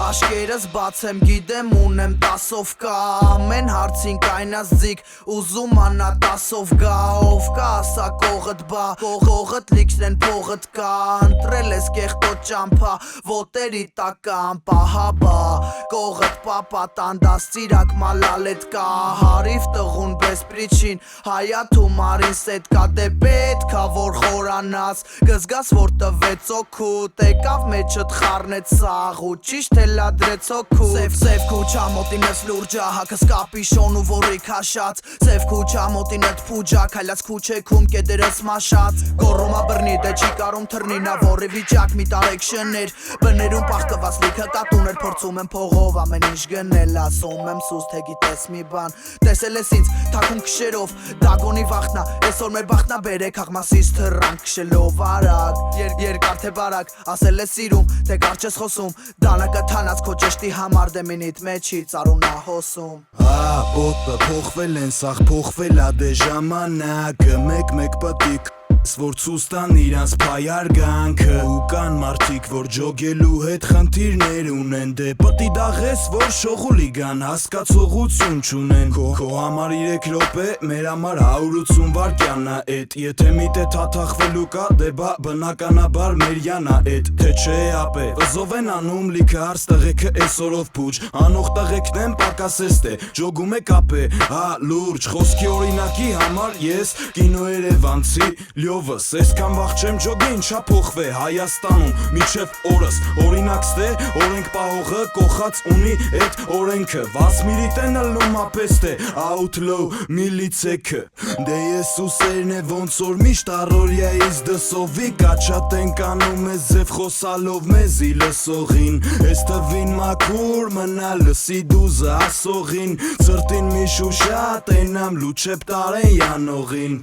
Աշկերս բացեմ գիտեմ ունեմ 10-ով կա Ամեն հարցին կայնած ձիգ ուզում անա 10-ով գա Ով կա ասա կողըտ բա Կողըտ լիքրեն փողըտ կա Ընտրել ես կեղտոտ ճամփա Ոտերի տական պահաբա Կողըտ պապա տանդաս ծիրակ մալալետ կա Հարիվ տղուն բես պրիչին Հայաթում արին սետ կա Դե պետքա որ խորանաս Կզգաս որ տվեց օգուտ Եկավ մեջըտ խառնեց սաղ ու ճիշտ էլ ադրեց օգուտ Սև քուչա մոտինես լուրջա հակս կապիշոն ու որի քաշած Սև քուչա մոտինետ փուջա քայլած քուչեքում կեդերս մաշած Գոռոմա բռնի դե չի կարում թռնի նա որի վիճակ մի տարեքշներ Բներում պաղկված լիքը կատուներ փորձում եմ փողով ամեն ինչ գնել ասում եմ սուս թե գիտես մի բան Տեսել ես ինձ թակում քշերով դագոնի վախտնա այսօր մեր բախտնա բերեք աղմասից թռան քշելով արագ Երկար թե բարակ ասել ես սիրում թե կարճ ես խոսում Դանակը թանած քո ճշտի համար դե մինիտ մեջի ծարունա հոսում Պոտը փոխվել են սաղ փոխվել ա դե ժամանակը մեկ պտիկ Որ ցույց տան իրանց փայարգանքը ու կան մարդիկ որ ջոգելու հետ խնդիրներ ունեն դե պտի դաղես որ շողուլի գան հասկացողություն չունեն Քո համար 3 րոպե մեր համար 180 վայրկյան ա էդ եթե միտե թաթախվելու կա դե բա բնականաբար մերյան ա էդ թե չէ ապե վզով են անում լիքը հարց տղեկը այսօրով փուջ անող տղեկն են պակասես դե ջոգում է կապե հա լուրջ խոսքի օրինակի համար ես կինո Երևանցի Լյովս, այսքան վաղ չեմ ջոգի ինչա փոխվե Հայաստանում միջև օրս Օրինակ ստե օրենք պահողը կողած ունի էդ օրենքը Վասմիրիտեն ըլնում ապես թե outlaw միլիցեքը Դե ես ուսերն է ոնց որ միշտ առորյայից դսովի Կաչատ ենք անում ես ձև խոսալով մեզի լսողին Ես տվին մաքուր մնա լսի դուզը ասողին Ծրտին մի շուշատ ենամ լուչեպ տարեն յանողին